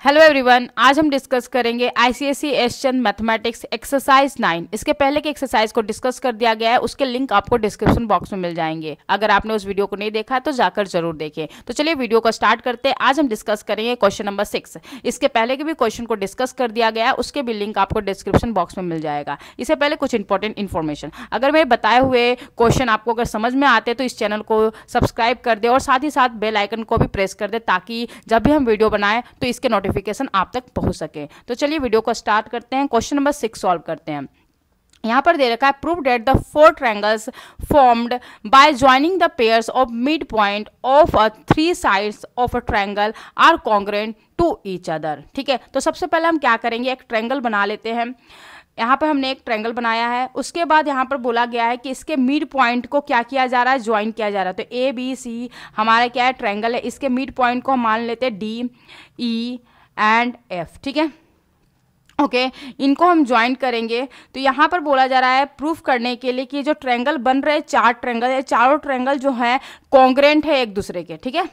Hello everyone, आज हम discuss करेंगे आईसीएसई एशियन मैथमेटिक्स एक्सरसाइज 9। इसके पहले के एक्सरसाइज को डिस्कस कर दिया गया है, उसके लिंक आपको डिस्क्रिप्शन बॉक्स में मिल जाएंगे। अगर आपने उस वीडियो को नहीं देखा है तो जाकर जरूर देखें। तो चलिए वीडियो को स्टार्ट करते हैं। आज हम डिस्कस करेंगे क्वेश्चन नंबर 6। इसके पहले के भी क्वेश्चन को डिस्कस कर दिया गया है, उसके भी लिंक आपको डिस्क्रिप्शन बॉक्स में मिल जाएगा। इससे पहले कुछ इंपॉर्टेंट इन्फॉर्मेशन, अगर मेरे बताए हुए क्वेश्चन आपको अगर समझ में आते तो इस चैनल को सब्सक्राइब कर दे और साथ ही साथ बेल आइकन को भी प्रेस कर दे, ताकि जब भी हम वीडियो बनाएं तो इसके नोटिफिकेशन आप तक पहुंच सके। तो चलिए वीडियो को स्टार्ट करते हैं। क्वेश्चन नंबर 6 सॉल्व करते हैं। यहां पर दे रखा है, prove that the four triangles formed by joining the pairs of mid point of a three sides of a triangle are congruent to each other. ठीक है, तो सबसे पहले हम क्या करेंगे, एक ट्रायंगल बना लेते हैं। यहाँ पर हमने एक ट्रायंगल बनाया है, उसके बाद यहाँ पर बोला गया है कि इसके मिड पॉइंट को क्या किया जा रहा है, ज्वाइन किया जा रहा है। तो ए बी सी हमारा क्या है, ट्रायंगल है। इसके मिड पॉइंट को हम मान लेते हैं डी ई एंड एफ। ठीक है, ओके, इनको हम ज्वाइन करेंगे। तो यहाँ पर बोला जा रहा है प्रूफ करने के लिए कि जो ट्रायंगल बन रहे, चार ट्रायंगल है, चारों ट्रायंगल जो है कॉन्ग्रुएंट है एक दूसरे के। ठीक है,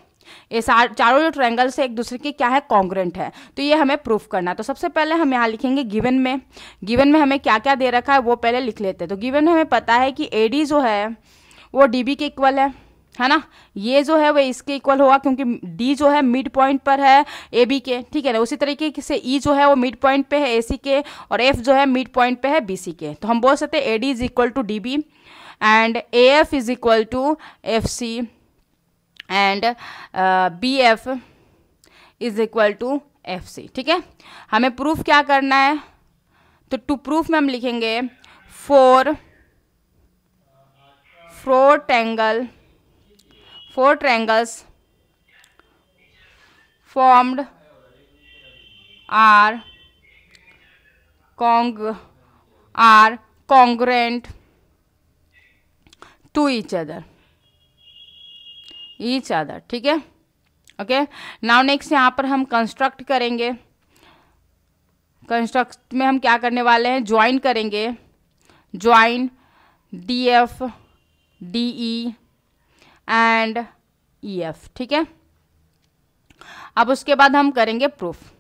ये चारों जो ट्रायंगल से एक दूसरे के क्या है, कॉन्ग्रुएंट है। तो ये हमें प्रूफ करना है। तो सबसे पहले हम यहाँ लिखेंगे गिवन में हमें क्या क्या दे रखा है वो पहले लिख लेते हैं। तो गिवन में हमें पता है कि एडी जो है वो डीबी के इक्वल है ना। ये जो है वो इसके इक्वल होगा क्योंकि डी जो है मिड पॉइंट पर है ए बी के। ठीक है ना, उसी तरीके से ई जो है वो मिड पॉइंट पे है ए सी के, और एफ जो है मिड पॉइंट पे है बी सी के। तो हम बोल सकते हैं A D is equal to D B and A F is equal to F C and B F is equal to F C. ठीक है, हमें प्रूफ क्या करना है, तो टू प्रूफ में हम लिखेंगे four triangles formed are congruent to each other। ठीक है, ओके। नाउ नेक्स्ट यहाँ पर हम कंस्ट्रक्ट करेंगे। कंस्ट्रक्ट में हम क्या करने वाले हैं, ज्वाइन करेंगे। Join D F D E and E F. ठीक है, अब उसके बाद हम करेंगे प्रूफ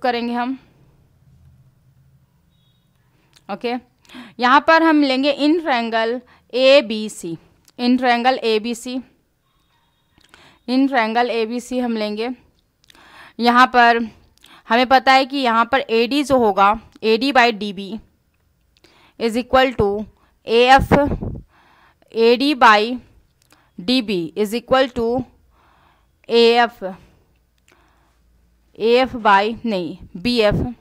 करेंगे हम। ओके, यहां पर हम लेंगे in triangle A B C. In triangle A B C हम लेंगे। यहां पर हमें पता है कि यहां पर ए डी जो होगा, A D by D B is equal to A F A D by D B is equal to A F by नहीं B F.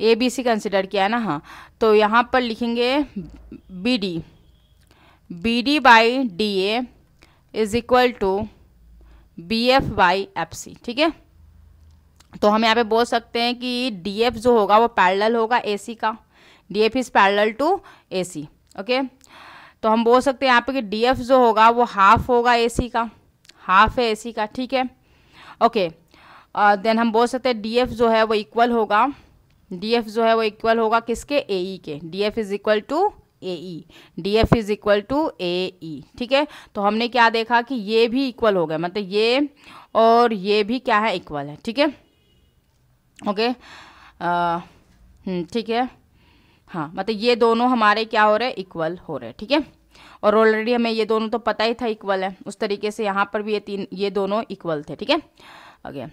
A B C consider किया है ना, हाँ। तो यहाँ पर लिखेंगे B D by D A is equal to B F by F C. ठीक है, तो हम यहाँ पे बोल सकते हैं कि डी एफ जो होगा वो पैरेलल होगा ए सी का। D F is parallel to A C. Okay, तो हम बोल सकते हैं यहाँ पे कि डी एफ जो होगा वो हाफ होगा ए सी का, हाफ है ए सी का। ठीक है, ओके। देन हम बोल सकते हैं डी एफ जो है वो इक्वल होगा, किसके, ए ई के। D F is equal to A E. ठीक है, तो हमने क्या देखा कि ये भी इक्वल हो गया, मतलब ये और ये भी क्या है, इक्वल है। ठीक है, ओके, ठीक है, हाँ, मतलब ये दोनों हमारे क्या हो रहे हैं, इक्वल हो रहे हैं। ठीक है, और ऑलरेडी हमें ये दोनों तो पता ही था इक्वल है, उस तरीके से यहाँ पर भी ये दोनों इक्वल थे। ठीक है, ओके,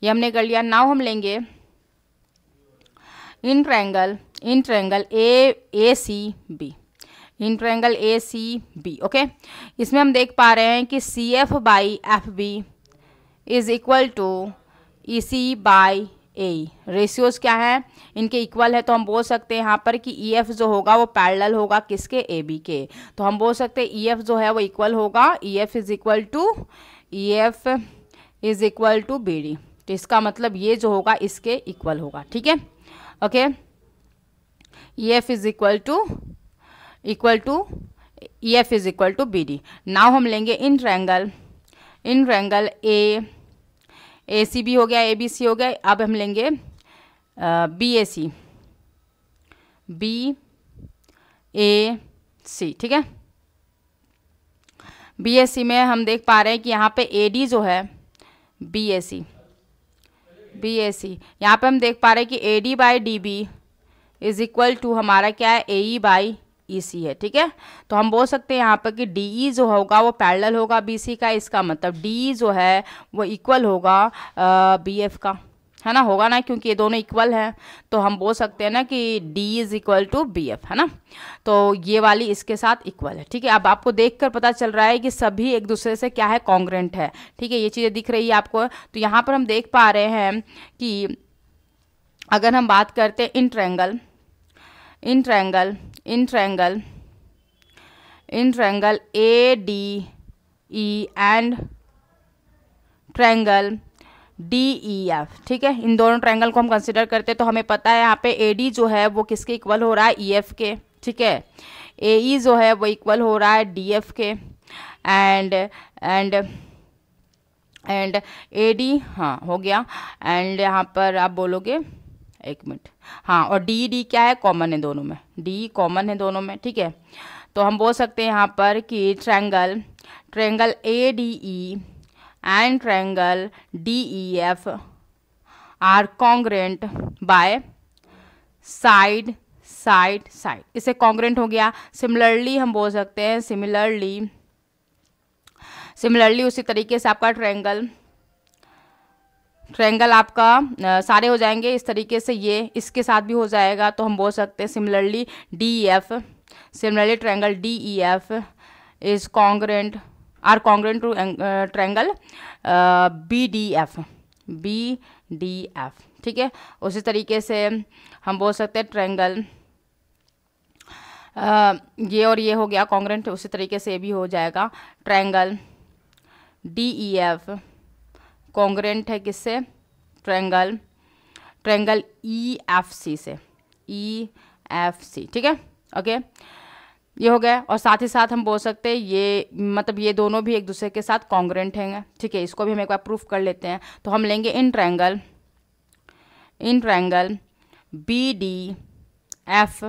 ये हमने कर लिया। नाउ हम लेंगे in triangle A C B. Okay, इसमें हम देख पा रहे हैं कि C F by F B is equal to E C by A. Ratios क्या है, इनके इक्वल है। तो हम बोल सकते हैं यहाँ पर कि ई एफ जो होगा वो पैरेलल होगा किसके, ए बी के। तो हम बोल सकते हैं ई एफ जो है वो इक्वल होगा, E F is equal to B D. तो इसका मतलब ये जो होगा इसके इक्वल होगा। ठीक है, okay, E F is equal to B D. Now हम लेंगे in triangle A C B हो गया, ए बी सी हो गया। अब हम लेंगे बी ए सी। ठीक है, बी एस सी में हम देख पा रहे हैं कि यहाँ पे ए डी जो है BAC यहाँ पे हम देख पा रहे हैं कि AD by DB is equal to हमारा क्या है, AE बाई EC है। ठीक है, तो हम बोल सकते हैं यहाँ पर कि DE जो होगा वो पैरेलल होगा BC का, इसका मतलब DE जो है वो इक्वल होगा BF का, है ना, होगा ना, क्योंकि ये दोनों इक्वल हैं। तो हम बोल सकते हैं ना कि DE is equal to BF, है ना। तो ये वाली इसके साथ इक्वल है। ठीक है, अब आपको देखकर पता चल रहा है कि सभी एक दूसरे से क्या है, कॉन्ग्रेंट है। ठीक है, ये चीज़ें दिख रही है आपको। तो यहाँ पर हम देख पा रहे हैं कि अगर हम बात करते हैं in triangle ADE and triangle DEF, ठीक है, इन दोनों ट्रायंगल को हम कंसिडर करते हैं तो हमें पता है यहाँ पे AD जो है वो किसके इक्वल हो रहा है, EF के। ठीक है, AE जो है वो इक्वल हो रहा है DF के, एंड AD, हाँ हो गया, एंड यहाँ पर आप बोलोगे एक मिनट, हाँ, और DD क्या है, कॉमन है दोनों में, D कॉमन है दोनों में। ठीक है, तो हम बोल सकते हैं यहाँ पर कि triangle ADE and triangle DEF are congruent by side. इससे congruent हो गया। सिमिलरली हम बोल सकते हैं सिमिलरली उसी तरीके से आपका ट्रायंगल आपका सारे हो जाएंगे इस तरीके से, ये इसके साथ भी हो जाएगा। तो हम बोल सकते हैं similarly triangle DEF is congruent to triangle BDF। ठीक है, उसी तरीके से हम बोल सकते हैं ट्रायंगल ये और ये हो गया कॉन्ग्रेंट, उसी तरीके से ये भी हो जाएगा। ट्रायंगल DEF कॉन्ग्रेंट है किससे, ट्रायंगल EFC से, EFC। ठीक है, ओके, ये हो गया। और साथ ही साथ हम बोल सकते हैं ये मतलब ये दोनों भी एक दूसरे के साथ कॉन्ग्रेंट हैं। ठीक है, इसको भी हम एक बार प्रूफ कर लेते हैं। तो हम लेंगे in triangle BDF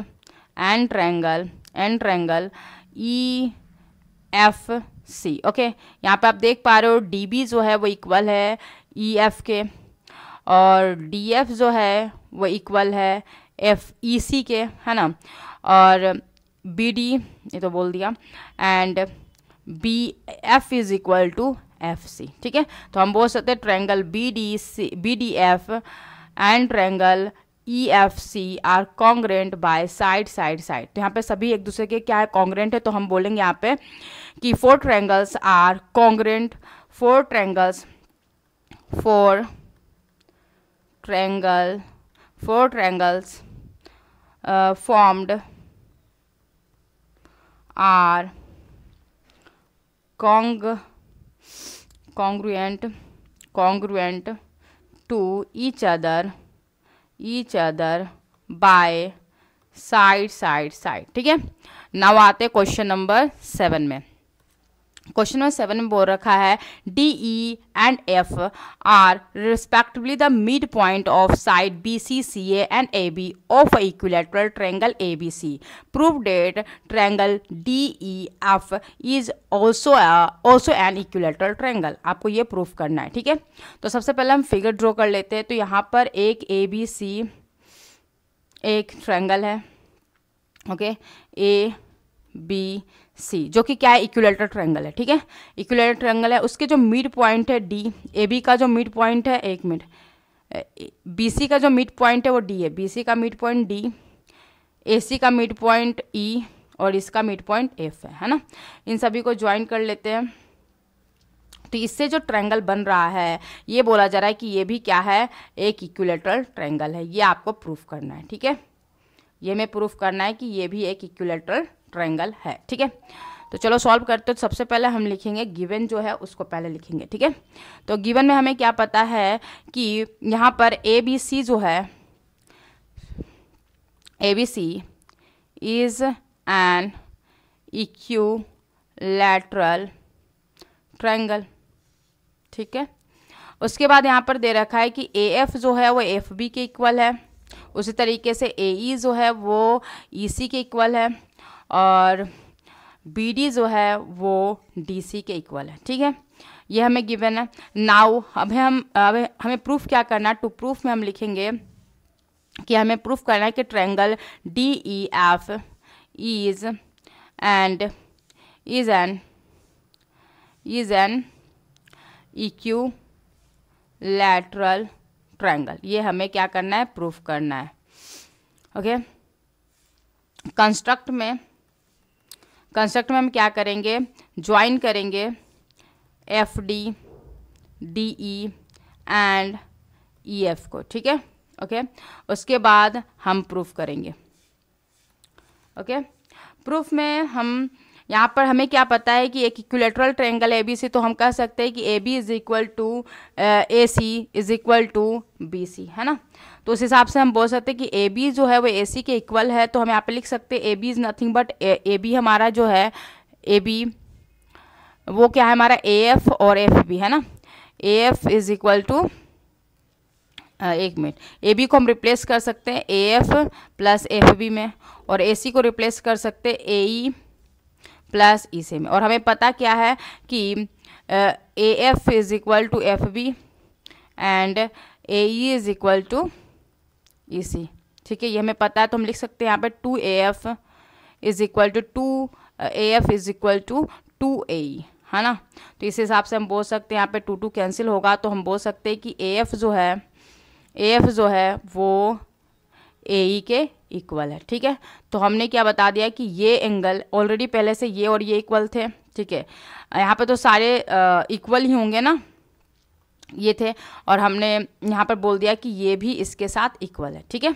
and triangle EFC। Okay, यहाँ पे आप देख पा रहे हो DB जो है वो इक्वल है EF के, और DF जो है वो इक्वल है EC के, है ना, और BD ये तो बोल दिया, and BF is equal to FC। ठीक है, तो हम बोल सकते हैं triangle BDF and triangle EFC are congruent by side. तो यहाँ पे सभी एक दूसरे के क्या है, कॉन्ग्रेंट है। तो हम बोलेंगे यहाँ पे कि four triangles are congruent, four triangles formed are congruent to each other by side। ठीक है, नाउ आते हैं क्वेश्चन नंबर 7 में। क्वेश्चन नंबर 7 में बोल रखा है DE and F are respectively the mid point of side BC, CA and AB of equilateral triangle ABC। Prove that triangle DEF is also an equilateral triangle. आपको ये proof करना है। ठीक है, तो सबसे पहले हम फिगर ड्रॉ कर लेते हैं। तो यहाँ पर एक ABC एक ट्रायंगल है, ओके, ABC जो कि क्या है, इक्विलैटरल ट्रायंगल है। ठीक है, इक्विलैटरल ट्रायंगल है, उसके जो मिड पॉइंट है D, AB का जो मिड पॉइंट है, एक मिनट, BC का जो मिड पॉइंट है वो D है, BC का मिड पॉइंट D, AC का मिड पॉइंट E और इसका मिड पॉइंट F है ना। इन सभी को ज्वाइन कर लेते हैं। तो इससे जो ट्रायंगल बन रहा है ये बोला जा रहा है कि ये भी क्या है, एक इक्विलैटरल ट्रायंगल है। ये आपको प्रूफ करना है। ठीक है, ये हमें प्रूफ करना है कि ये भी एक इक्विलैटरल ट्रायंगल है। ठीक है, तो चलो सॉल्व करते हैं। तो सबसे पहले हम लिखेंगे गिवन जो है उसको पहले लिखेंगे। ठीक है, तो गिवन में हमें क्या पता है कि यहाँ पर ABC जो है, ABC is an equilateral triangle. ठीक है, उसके बाद यहाँ पर दे रखा है कि AF जो है वो FB के इक्वल है, उसी तरीके से AE जो है वो EC के इक्वल है, और BD जो है वो DC के इक्वल है। ठीक है, ये हमें गिवन है। नाउ अब हमें प्रूफ क्या करना है, टू प्रूफ में हम लिखेंगे कि हमें प्रूफ करना है कि triangle DEF is an equilateral triangle. ये हमें क्या करना है, प्रूफ करना है। ओके, कंस्ट्रक्ट में हम क्या करेंगे, ज्वाइन करेंगे FD DE एंड EF को, ठीक है। ओके, उसके बाद हम प्रूफ करेंगे। ओके, प्रूफ में हम यहाँ पर हमें क्या पता है कि एक इक्विलैटरल ट्रायंगल ABC, तो हम कह सकते हैं कि AB is equal to AC is equal to BC, है ना। तो उस हिसाब से हम बोल सकते हैं कि AB जो है वो AC के इक्वल है। तो हम यहाँ पे लिख सकते हैं AB is nothing but AB हमारा जो है AB वो क्या है हमारा AF और FB, है ना। AF इज इक्वल टू एक मिनट, AB को हम रिप्लेस कर सकते हैं AF प्लस FB में, और AC को रिप्लेस कर सकते हैं AE प्लस EC में। और हमें पता क्या है कि AF is equal to FB and AE is equal to EC, ठीक है। ये हमें पता है, तो हम लिख सकते हैं यहाँ पे 2AF is equal to 2AF is equal to 2AE, है ना। तो इस हिसाब से हम बोल सकते हैं यहाँ पे 2 कैंसिल होगा, तो हम बोल सकते हैं कि AF जो है वो AE के इक्वल है, ठीक है। तो हमने क्या बता दिया कि ये एंगल ऑलरेडी पहले से ये और ये इक्वल थे, ठीक है। यहाँ पे तो सारे इक्वल ही होंगे ना, ये थे, और हमने यहाँ पर बोल दिया कि ये भी इसके साथ इक्वल है, ठीक है।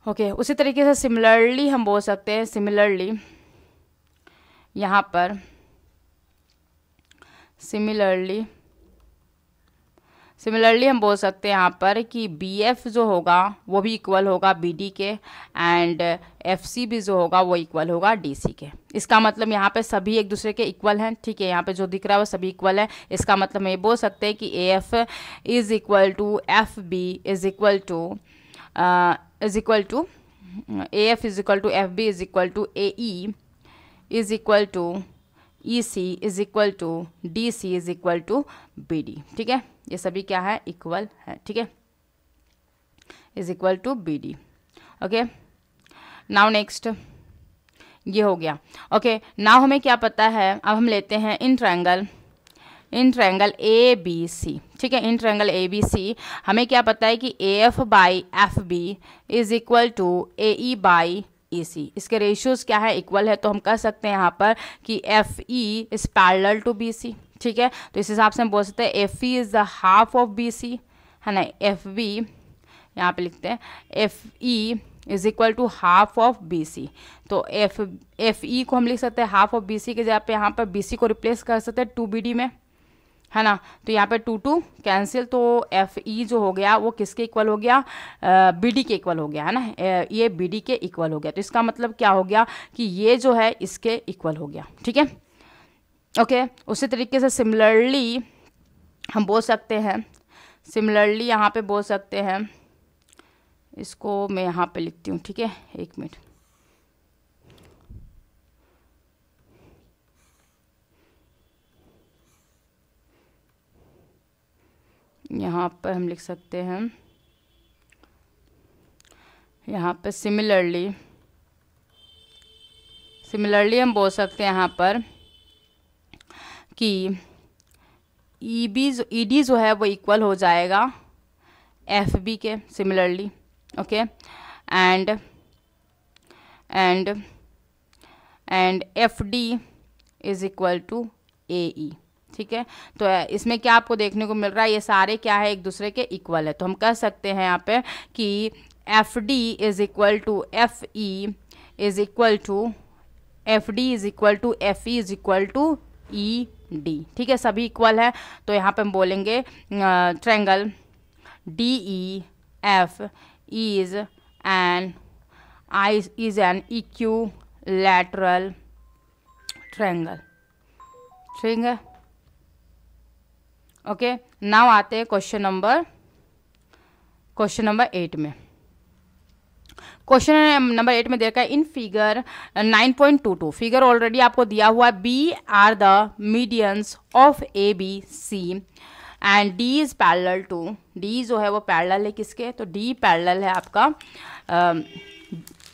ओके, उसी तरीके से सिमिलरली हम बोल सकते हैं, यहाँ पर सिमिलरली हम बोल सकते हैं यहाँ पर कि BF जो होगा वो भी इक्वल होगा BD के, एंड FC भी जो होगा वो इक्वल होगा DC के। इसका मतलब यहाँ पे सभी एक दूसरे के इक्वल हैं, ठीक है। यहाँ पे जो दिख रहा है वो सभी इक्वल है। इसका मतलब हम ये बोल सकते हैं कि AF is equal to FB is equal to AF is equal to FB is equal to AE is equal to EC is equal to DC is equal to BD, ठीक है। ये सभी क्या है, इक्वल है, ठीक है, is equal to BD। Okay, now next ये हो गया। ओके, नाउ हमें क्या पता है, अब हम लेते हैं इन ट्रायंगल ABC, ठीक है। इन ट्रायंगल ABC हमें क्या पता है कि AF by FB is equal to AE by EC। इसके रेशियोज क्या है, इक्वल है। तो हम कह सकते हैं यहाँ पर कि FE is parallel to BC, ठीक है। तो इस हिसाब से हम बोल सकते हैं FE is the half of BC, है ना। FB यहाँ पे लिखते हैं FE is equal to half of BC। तो FE को हम लिख सकते हैं हाफ ऑफ BC के जगह पे यहाँ पर BC को रिप्लेस कर सकते हैं 2BD में, है ना। तो यहाँ पे 2 कैंसिल, तो FE जो हो गया वो किसके इक्वल हो गया, BD के इक्वल हो गया, है ना। ये BD के इक्वल हो गया। तो इसका मतलब क्या हो गया कि ये जो है इसके इक्वल हो गया, ठीक है। ओके, उसी तरीके से सिमिलरली हम बोल सकते हैं, यहाँ पे बोल सकते हैं, इसको मैं यहाँ पे लिखती हूँ, ठीक है, एक मिनट। यहाँ पर हम लिख सकते हैं, यहाँ पे सिमिलरली हम बोल सकते हैं यहाँ पर कि ED जो है वो इक्वल हो जाएगा FB के, similarly. Okay, and FD is equal to AE, ठीक है। तो इसमें क्या आपको देखने को मिल रहा है, ये सारे क्या है, एक दूसरे के इक्वल है। तो हम कह सकते हैं यहाँ पे कि FD is equal to FE is equal to FD is equal to FE is equal to ED, ठीक है, सभी इक्वल है। तो यहाँ पे हम बोलेंगे triangle DEF is an equilateral triangle, ठीक है। ओके, नाउ आते हैं क्वेश्चन नंबर 8 में। क्वेश्चन नंबर 8 में देखा है इन फिगर 9.22 फिगर ऑलरेडी आपको दिया हुआ है B are the medians of A B C and D is parallel to, D जो है वो पैरेलल है किसके, तो डी पैरेलल है आपका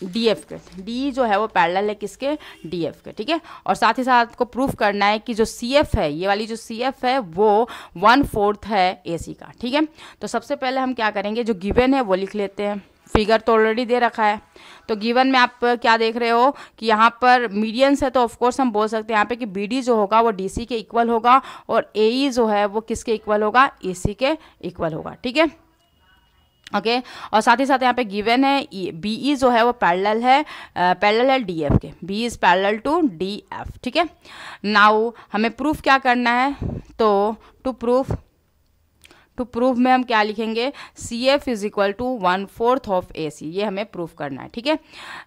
डी एफ के, डी जो है वो पैरेलल है किसके, डी एफ के, ठीक है। और साथ ही साथ आपको प्रूफ करना है कि जो सी एफ है, ये वाली जो सी एफ है वो 1/4 है ए सी का, ठीक है। तो सबसे पहले हम क्या करेंगे, जो गिवन है वो लिख लेते हैं। फिगर तो ऑलरेडी दे रखा है, तो गिवन में आप क्या देख रहे हो कि यहाँ पर मीडियंस है, तो ऑफ कोर्स हम बोल सकते हैं यहाँ पे कि बी डी जो होगा वो डी सी के इक्वल होगा और ए ई जो है वो किसके इक्वल होगा, ए सी के इक्वल होगा, ठीक है, ओके। और साथ ही साथ यहाँ पे गिवन है बी ई जो है वो पैरेलल है डी एफ के, B is parallel to D F, ठीक है। नाउ हमें प्रूफ क्या करना है, तो टू प्रूफ में हम क्या लिखेंगे, C F is equal to 1/4 of A C, ये हमें प्रूफ करना है, ठीक है।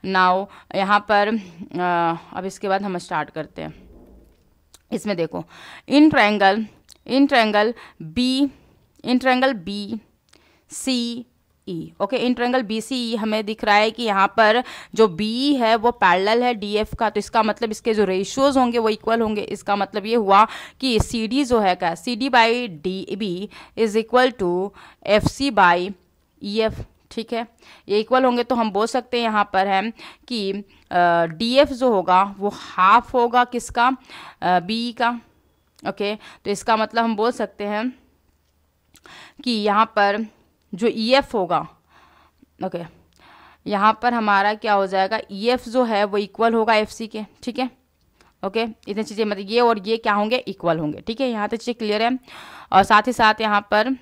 नाउ यहाँ पर अब इसके बाद हम स्टार्ट करते हैं। इसमें देखो in triangle B C E, okay, in triangle B C E हमें दिख रहा है कि यहाँ पर जो बी है वो पैरेलल है डी एफ का, तो इसका मतलब इसके जो रेशियोज होंगे वो इक्वल होंगे। इसका मतलब ये हुआ कि सी डी जो है क्या, C D by D B is equal to F C by E F, ठीक है, ये इक्वल होंगे। तो हम बोल सकते हैं यहाँ पर है कि डी एफ जो होगा वो हाफ होगा किसका, बी का, ओके। तो इसका मतलब हम बोल सकते हैं कि यहाँ पर जो ई एफ होगा, ओके, यहाँ पर हमारा क्या हो जाएगा, ई एफ जो है वो इक्वल होगा एफ सी के, ठीक है, ओके। इतनी चीज़ें मतलब ये और ये क्या होंगे, इक्वल होंगे, ठीक है, यहाँ तक चीज़ क्लियर है। और साथ ही साथ यहाँ पर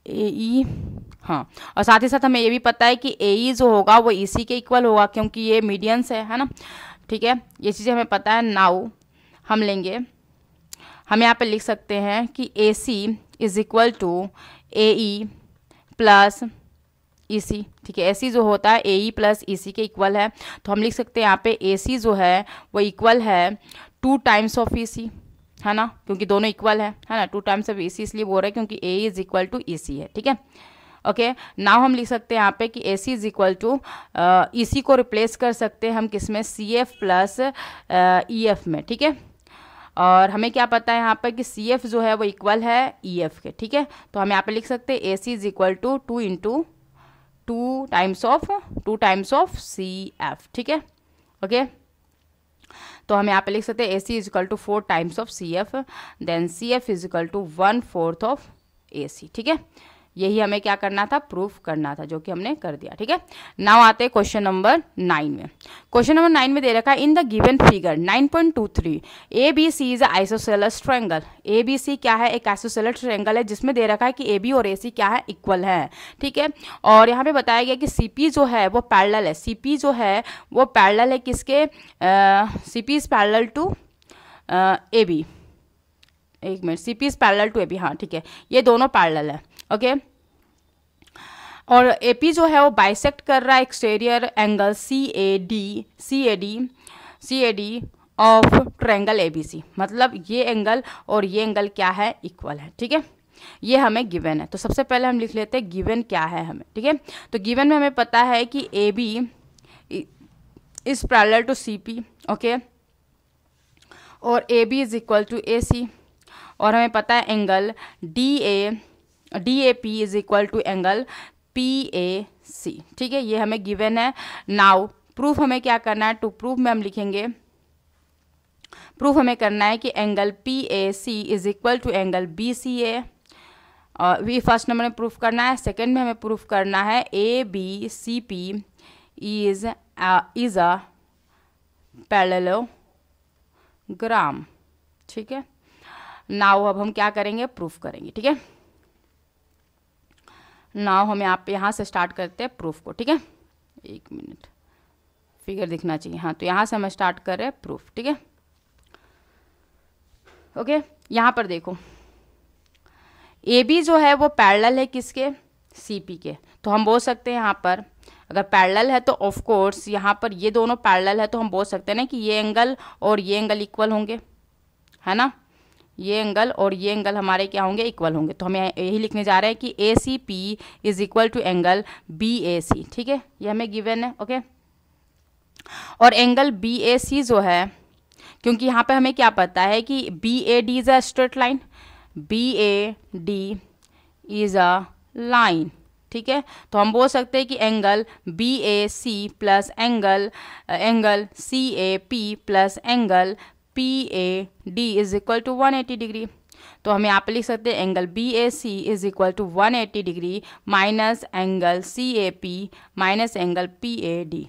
ए ई, हाँ, और साथ ही साथ हमें ये भी पता है कि ए ई जो होगा वो ई सी के इक्वल होगा क्योंकि ये मीडियंस है ना, ठीक है, ये चीज़ें हमें पता है। नाउ हम लेंगे, हम यहाँ पे लिख सकते हैं कि A C is equal to A E plus E C, ठीक है, ए सी जो होता है ए ई प्लस ई सी के इक्वल है, तो हम लिख सकते हैं यहाँ पे ए सी जो है वो इक्वल है 2 टाइम्स ऑफ ई सी, है ना, क्योंकि दोनों इक्वल है ना, 2 टाइम्स ऑफ ई सी इसलिए बोल रहे हैं क्योंकि ए इज इक्वल टू ई सी है, ठीक है, ओके। नाउ हम लिख सकते हैं यहाँ पे कि A C is equal to E C को रिप्लेस कर सकते हैं हम किस में, C F plus E F में, ठीक है। और हमें क्या पता है यहाँ पर कि सी एफ जो है वो इक्वल है ई एफ के, ठीक है। तो हम यहाँ पे लिख सकते हैं A C is equal to 2 times of C F, ठीक है, ओके। तो हम यहाँ पे लिख सकते हैं A C is equal to 4 times of C F, then C F is equal to 1/4 of A C, ठीक है। यही हमें क्या करना था, प्रूफ करना था, जो कि हमने कर दिया, ठीक है। नाउ आते हैं क्वेश्चन नंबर 9 में। क्वेश्चन नंबर 9 में दे रखा है in the given figure 9.23 A B C is isosceles triangle, A B C क्या है, एक आइसोसेलेस ट्रायंगल है जिसमें दे रखा है कि ए बी और ए सी क्या है, इक्वल है, ठीक है। और यहाँ पे बताया गया कि सी पी जो है वो पैरेलल है, सी पी जो है वो पैरेलल है किसके, C P is parallel to A B, एक minute, C P is parallel to A B, हाँ ठीक है, ये दोनों पैरेलल है, ओके। और ए पी जो है वो बाइसेक्ट कर रहा है exterior angle C A D of triangle A B C, मतलब ये एंगल और ये एंगल क्या है, इक्वल है, ठीक है। ये हमें गिवन है, तो सबसे पहले हम लिख लेते हैं गिवन क्या है हमें, ठीक है। तो गिवन में हमें पता है कि A B is parallel to C P, okay, और A B is equal to A C, और हमें पता है angle D A P is equal to angle P A C, ठीक है, ये हमें गिवन है। नाउ प्रूफ हमें क्या करना है, टू प्रूफ में हम लिखेंगे, प्रूफ हमें करना है कि angle P A C is equal to angle B C A, और भी फर्स्ट नंबर में प्रूफ करना है। सेकंड में हमें प्रूफ करना है A B C P is a parallelogram, ठीक है। नाउ अब हम क्या करेंगे, प्रूफ करेंगे, ठीक है। नाउ हम यहाँ से स्टार्ट करते हैं प्रूफ को, ठीक है, एक मिनट, फिगर दिखना चाहिए, हाँ, तो यहाँ से हम स्टार्ट कर रहे हैं प्रूफ, ठीक है, ओके। यहाँ पर देखो ए बी जो है वो पैरेलल है किसके, सी पी के, तो हम बोल सकते हैं यहाँ पर अगर पैरेलल है तो ऑफ कोर्स यहाँ पर ये दोनों पैरेलल है, तो हम बोल सकते हैं ना कि ये एंगल और ये एंगल इक्वल होंगे, है ना, ये एंगल और ये एंगल हमारे क्या होंगे, इक्वल होंगे। तो हमें यही लिखने जा रहे हैं कि A C P is equal to angle B A C. ठीक है, ये हमें गिवन है। ओके, और एंगल बी ए सी जो है, क्योंकि यहाँ पे हमें क्या पता है कि B A D is a straight line, B A D is a line. ठीक है, तो हम बोल सकते हैं कि angle B A C plus angle C A P plus angle P A D is equal to 180 degree. तो हम यहाँ पे लिख सकते हैं angle B A C is equal to 180 degree minus angle C A P minus angle P A D.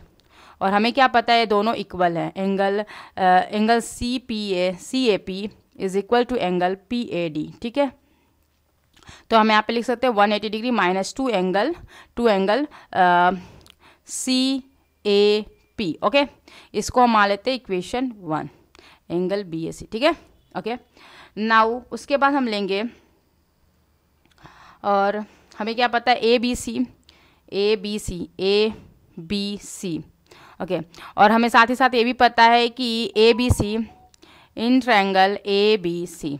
और हमें क्या पता है, दोनों इक्वल हैं। Angle C A P is equal to angle P A D. ठीक है, तो हम यहाँ पे लिख सकते हैं 180 degree minus two angle C A P. Okay, इसको हम मान लेते हैं equation 1, angle B A C. ठीक है, ओके। नाउ उसके बाद हम लेंगे, और हमें क्या पता है, ए बी सी। ओके, और हमें साथ ही साथ ये भी पता है कि A B C in triangle A B C,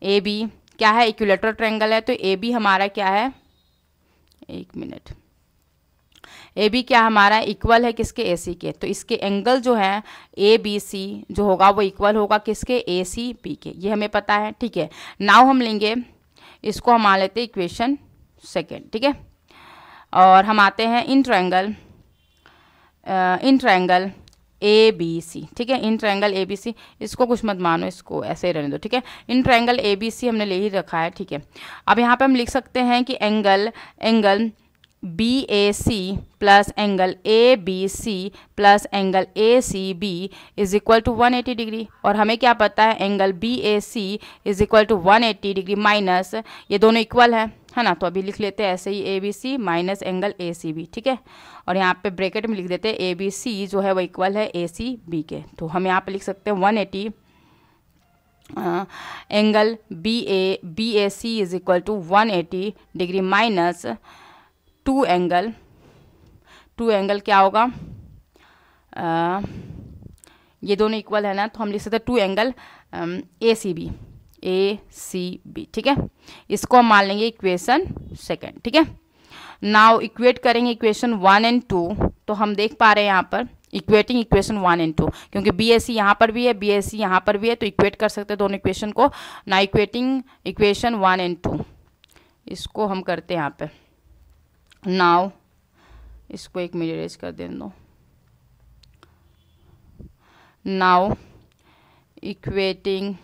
A B क्या है, इक्विलेटरल ट्रायंगल है। तो ए बी हमारा क्या है, एक मिनट, ए बी क्या हमारा इक्वल है किसके, ए सी के। तो इसके एंगल जो है ए बी सी जो होगा वो इक्वल होगा किसके, ए सी बी के, ये हमें पता है। ठीक है, नाउ हम लेंगे इसको, हम मान लेते हैं इक्वेशन 2। ठीक है, और हम आते हैं इन ट्रायंगल ए बी सी। ठीक है, इन ट्रायंगल ए बी सी, इसको कुछ मत मानो, इसको ऐसे ही रहने दो। ठीक है, इन ट्रायंगल ए बी सी हमने ले ही रखा है। ठीक है, अब यहाँ पे हम लिख सकते हैं कि angle B A C plus angle A B C plus angle A C B is equal to 180 degree. और हमें क्या पता है, angle B A C is equal to 180 degree minus, ये दोनों इक्वल है ना, तो अभी लिख लेते हैं ऐसे ही, A B C minus angle A C B. ठीक है, और यहाँ पे ब्रैकेट में लिख देते हैं ए बी सी जो है वो इक्वल है ए सी बी के। तो हम यहाँ पे लिख सकते हैं 180 angle B A C is equal to 180 degree minus two angle क्या होगा, ये दोनों इक्वल है ना, तो हम लिख सकते हैं 2 एंगल ए सी बी। ठीक है, इसको हम मान लेंगे इक्वेशन 2। ठीक है, नाउ इक्वेट करेंगे इक्वेशन 1 एंड 2। तो हम देख पा रहे हैं यहाँ पर इक्वेटिंग इक्वेशन 1 एंड 2, क्योंकि बी ए सी यहाँ पर भी है, बी ए सी यहाँ पर भी है, तो इक्वेट कर सकते हैं दोनों इक्वेशन को। ना इक्वेटिंग इक्वेशन 1 एंड 2, इसको हम करते हैं यहाँ पे। नाउ इसको एक मिनट इरेज कर देने दो। Now equating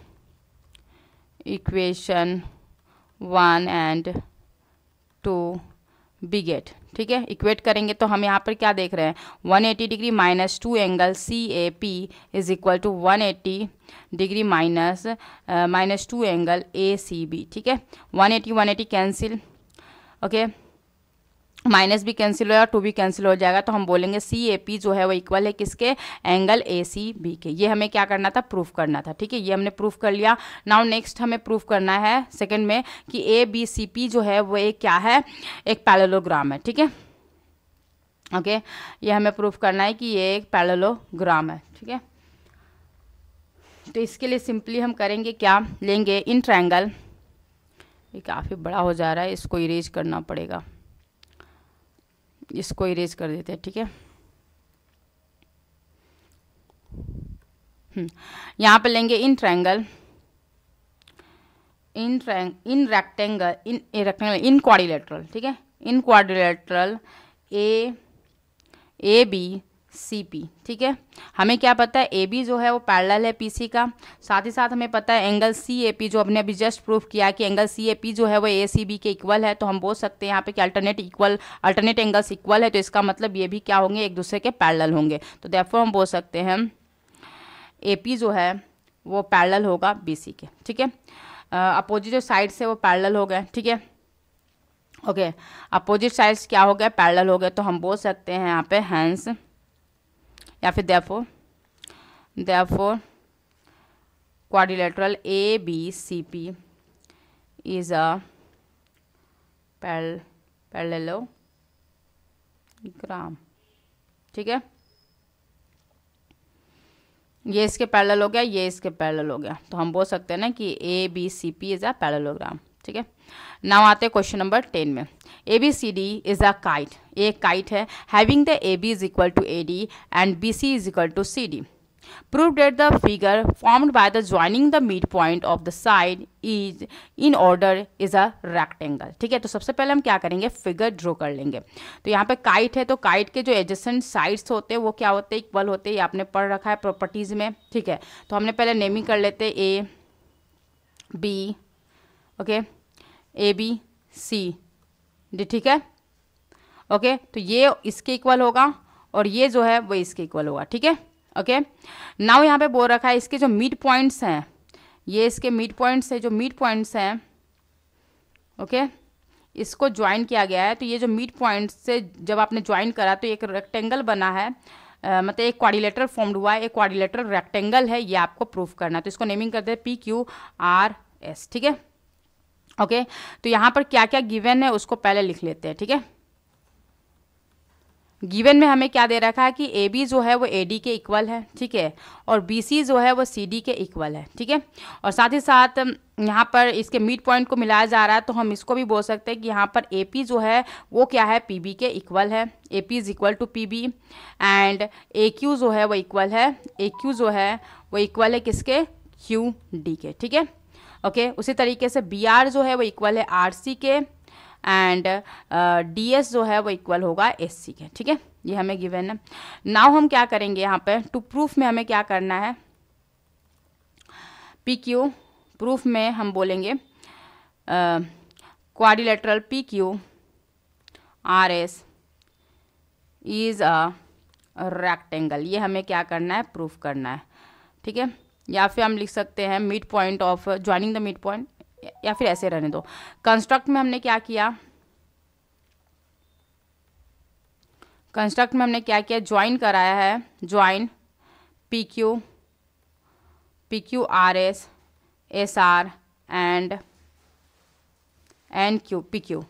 equation 1 and 2 we get. ठीक है, इक्वेट करेंगे तो हम यहाँ पर क्या देख रहे हैं, 180 degree minus 2 angle C A P is equal to 180 degree minus 2 angle A C B. ठीक है, 180 कैंसिल, ओके, माइनस भी कैंसिल हो जाएगा, 2 भी कैंसिल हो जाएगा। तो हम बोलेंगे सी ए पी जो है वो इक्वल है किसके, एंगल ए सी बी के। ये हमें क्या करना था, प्रूफ करना था। ठीक है, ये हमने प्रूफ कर लिया। नाउ नेक्स्ट हमें प्रूफ करना है सेकंड में कि ए बी सी पी जो है वो एक क्या है, एक पैरेललोग्राम है। ठीक है, ओके, ये हमें प्रूफ करना है कि ये एक पैरेललोग्राम है। ठीक है, तो इसके लिए सिंपली हम करेंगे क्या, लेंगे इन ट्रायंगल, ये काफ़ी बड़ा हो जा रहा है, इसको इरेज करना पड़ेगा, इसको इरेज कर देते हैं। ठीक है, यहाँ पे लेंगे in triangle, in rectangle, in quadrilateral. ठीक है, in quadrilateral A B C P. ठीक है, हमें क्या पता है, ए बी जो है वो पैरेलल है पी सी का। साथ ही साथ हमें पता है एंगल सी ए पी जो हमने अभी जस्ट प्रूफ किया कि एंगल सी ए पी जो है वो ए सी बी के इक्वल है। तो हम बोल सकते हैं यहाँ पे कि अल्टरनेट एंगल्स इक्वल है, तो इसका मतलब ये भी क्या होंगे, एक दूसरे के पैरेलल होंगे। तो देयरफॉर हम बोल सकते हैं ए पी जो है वो पैरेलल होगा बी सी के। ठीक है, अपोजिट जो साइड से वो पैरेलल हो गए। ठीक है, ओके, अपोजिट साइड्स क्या हो गए, पैरेलल हो गए। तो हम बोल सकते हैं यहाँ पे हैंस या फिर therefore quadrilateral ABCP is a parallelogram। ठीक है, ये इसके पैरेलल हो गया, ये इसके पैरेलल हो गया, तो हम बोल सकते हैं ना कि ABCP इज अ पैरेललोग्राम। ठीक है, नाउ आते हैं क्वेश्चन नंबर 10 में। ABCD इज अ काइट, ये काइट है, having the AB is equal to AD and BC is equal to CD। Prove that the figure formed by the joining the midpoint of the side is in order is a rectangle। ठीक है, तो सबसे पहले हम क्या करेंगे, figure draw कर लेंगे। तो यहाँ पे काइट है, तो काइट के जो एडजेसेंट साइड्स होते हैं वो क्या होते हैं, इक्वल होते हैं, ये आपने पढ़ रखा है प्रॉपर्टीज में। ठीक है, तो हमने पहले नेमिंग कर लेते हैं A B, ओके, ABCD। ठीक है, ओके, तो ये इसके इक्वल होगा और ये जो है वो इसके इक्वल होगा। ठीक है, ओके, नाउ यहाँ पे बोल रखा है इसके जो मिड पॉइंट्स हैं, ये इसके मिड पॉइंट्स है, जो मिड पॉइंट्स हैं, ओके, इसको ज्वाइन किया गया है। तो ये जो मिड पॉइंट्स से जब आपने ज्वाइन करा तो एक रेक्टेंगल बना है, मतलब एक क्वाड्रिलेटरल फॉर्म्ड हुआ है, एक क्वाड्रिलेटरल रेक्टेंगल है, ये आपको प्रूफ करना है। तो इसको नेमिंग करते हैं PQRS। ठीक है, ओके, तो यहाँ पर क्या क्या गिवन है उसको पहले लिख लेते हैं। ठीक है, गिवन में हमें क्या दे रखा है कि AB जो है वो AD के इक्वल है। ठीक है, और BC जो है वो CD के इक्वल है। ठीक है, और साथ ही साथ यहाँ पर इसके मिड पॉइंट को मिलाया जा रहा है, तो हम इसको भी बोल सकते हैं कि यहाँ पर AP जो है वो क्या है, PB के इक्वल है। AP is equal to PB and AQ जो है वो इक्वल है, AQ जो है वो इक्वल है किसके, QD के। ठीक है, ओके, उसी तरीके से BR जो है वो इक्वल है RC के एंड DS जो है वो इक्वल होगा SC के। ठीक है, ये हमें गिवन है। नाउ हम क्या करेंगे यहाँ पे, टू प्रूफ में हमें क्या करना है, PQ प्रूफ में हम बोलेंगे quadrilateral PQRS is a rectangle, ये हमें क्या करना है, प्रूफ करना है। ठीक है, या फिर हम लिख सकते हैं mid point of joining the mid point, या फिर ऐसे रहने दो। कंस्ट्रक्ट में हमने क्या किया, कंस्ट्रक्ट में हमने क्या किया, ज्वाइन कराया है, join PQRS SR and PQ।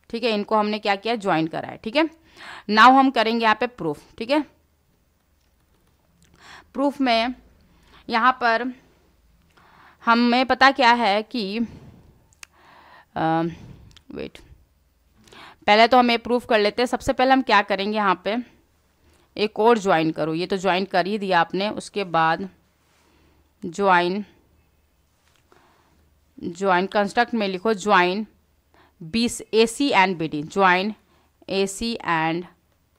ठीक है, इनको हमने क्या किया, ज्वाइन करा है। ठीक है, नाउ हम करेंगे यहाँ पे प्रूफ। ठीक है, प्रूफ में यहाँ पर हमें पता क्या है कि वेट, पहले तो हमें प्रूफ कर लेते हैं। सबसे पहले हम क्या करेंगे, यहाँ पे एक और ज्वाइन करो, ये तो ज्वाइन कर ही दिया आपने, उसके बाद ज्वाइन कंस्ट्रक्ट में लिखो join AC and BD, join AC and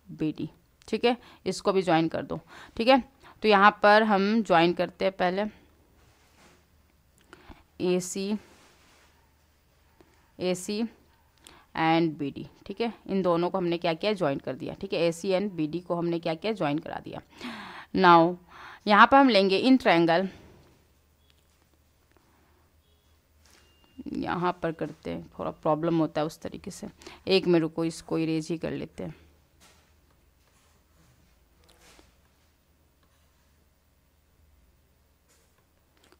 BD। ठीक है, इसको भी ज्वाइन कर दो। ठीक है, तो यहाँ पर हम ज्वाइन करते हैं पहले AC एंड BD। ठीक है, इन दोनों को हमने क्या किया, ज्वाइन कर दिया। ठीक है, AC एंड BD को हमने क्या किया, ज्वाइन करा दिया। नाउ यहाँ पर हम लेंगे इन ट्रायंगल, यहाँ पर करते हैं, थोड़ा प्रॉब्लम होता है उस तरीके से, एक में रुको, इसको इरेज ही कर लेते हैं।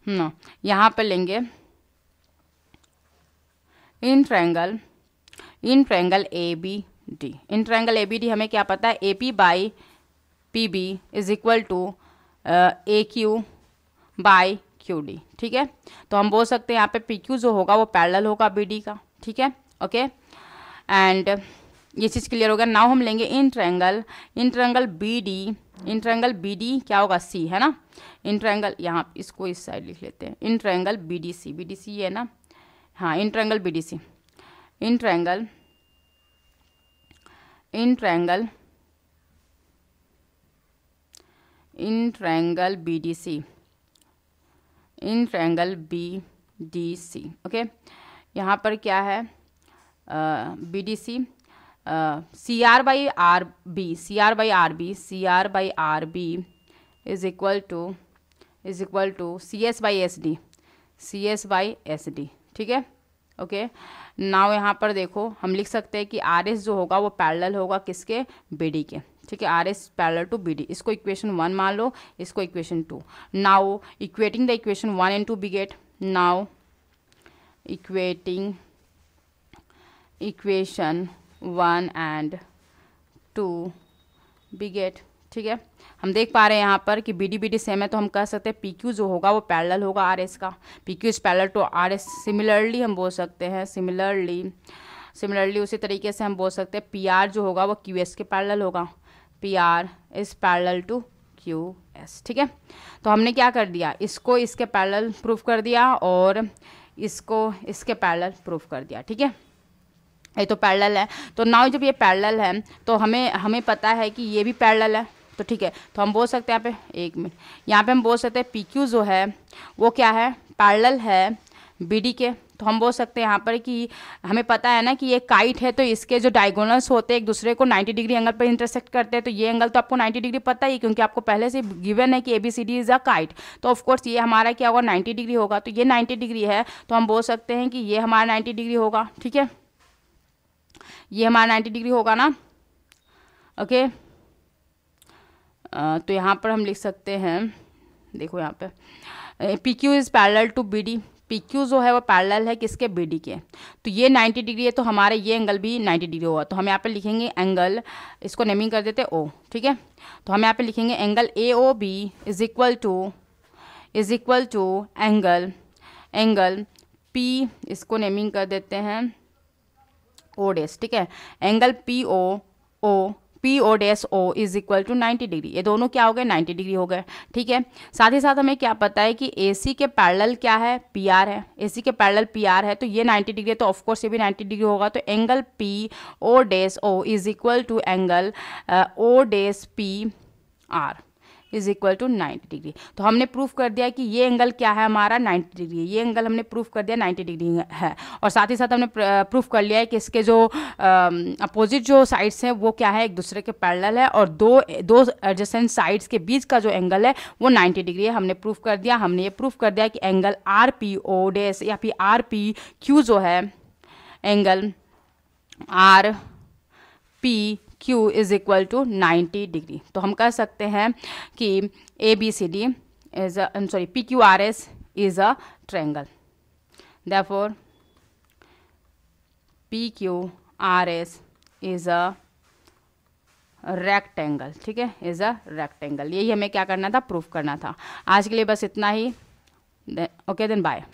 ना, यहाँ पर लेंगे in triangle ABD। In triangle ABD हमें क्या पता है, AP by PB is equal to AQ by QD। ठीक है, तो हम बोल सकते हैं यहाँ पे PQ जो होगा वो पैरेलल होगा BD का। ठीक है, ओके, एंड ये चीज़ क्लियर होगा। नाउ हम लेंगे इन ट्रायंगल BD क्या होगा, C है ना, इन ट्रायंगल, यहाँ इसको इस साइड लिख लेते हैं, इन ट्रायंगल BDC है ना, हाँ, in triangle BDC, in triangle BDC। Okay, यहाँ पर क्या है, BDC CR by RB is equal to CS by SD। ठीक है, ओके, नाउ यहाँ पर देखो हम लिख सकते हैं कि RS जो होगा वो पैरेलल होगा किसके, BD के। ठीक है, RS पैरेलल टू BD, इसको इक्वेशन 1 मान लो, इसको equation 2। Now equating the equation 1 and 2 we get, now equating equation 1 and 2 we get ठीक है, हम देख पा रहे हैं यहाँ पर कि बी डी सेम है, तो हम कह सकते हैं पी क्यू जो होगा वो पैरेलल होगा आर एस का। P Q is parallel to R S. Similarly हम बोल सकते हैं, सिमिलरली उसी तरीके से हम बोल सकते हैं पी आर जो होगा वो क्यू एस के पैरेलल होगा। P R is parallel to Q S. ठीक है, तो हमने क्या कर दिया, इसको इसके पैरेलल प्रूफ कर दिया और इसको इसके पैरेलल प्रूफ कर दिया। ठीक है, ये तो पैरेलल है। तो नाउ जब ये पैरेलल है तो हमें पता है कि ये भी पैरेलल है। तो ठीक है, तो हम बोल सकते हैं यहाँ पे, एक मिनट, यहाँ पे हम बोल सकते हैं पी क्यू जो है वो क्या है, पैरेलल है बी डी के। तो हम बोल सकते हैं यहाँ पर कि हमें पता है ना कि ये काइट है, तो इसके जो डायगोनल्स होते हैं एक दूसरे को 90 डिग्री एंगल पर इंटरसेक्ट करते हैं। तो ये एंगल तो आपको 90 डिग्री पता ही, क्योंकि आपको पहले से गिवन है कि ABCD इज अ काइट। तो ऑफकोर्स ये हमारा क्या होगा, 90 डिग्री होगा। तो ये 90 डिग्री है, तो हम बोल सकते हैं कि ये हमारा 90 डिग्री होगा। ठीक है, ये हमारा 90 डिग्री होगा ना। ओके, तो यहाँ पर हम लिख सकते हैं, देखो यहाँ पे P Q is parallel to B D. P Q जो है वो पैरेलल है किसके, बी डी के। तो ये 90 डिग्री है, तो हमारे ये एंगल भी 90 डिग्री होगा। तो हम यहाँ पे लिखेंगे एंगल, इसको नेमिंग कर देते ओ। ठीक है, तो हम यहाँ पे लिखेंगे angle A O B is equal to angle P, इसको नेमिंग कर देते हैं ओ डैश। ठीक है, angle P O dash O is equal to 90 degree. ये दोनों क्या हो गए, 90 डिग्री हो गए। ठीक है, साथ ही साथ हमें क्या पता है कि AC के पैरेलल क्या है, PR है। AC के पैरेलल PR है, तो ये 90 डिग्री है, तो ऑफकोर्स ये भी 90 डिग्री होगा। तो angle P O dash O is equal to angle O dash PR is equal to 90 degree. तो हमने प्रूफ कर दिया कि ये एंगल क्या है हमारा, 90 डिग्री। ये एंगल हमने प्रूफ कर दिया 90 डिग्री है। और साथ ही साथ हमने प्रूफ कर लिया है कि इसके जो अपोजिट जो साइड्स हैं वो क्या है, एक दूसरे के पैरेलल है, और दो एडजेसेंट साइड्स के बीच का जो एंगल है वो 90 डिग्री है। हमने प्रूफ कर दिया। हमने ये प्रूफ कर दिया कि angle R P O dash या फिर आर पी क्यू जो है, angle R P Q is equal to 90 degree. तो हम कह सकते हैं कि ABCD is PQRS is a triangle. Therefore PQRS is a rectangle. ठीक है, इज अ रेक्टेंगल। यही हमें क्या करना था, प्रूफ करना था। आज के लिए बस इतना ही। Okay then bye.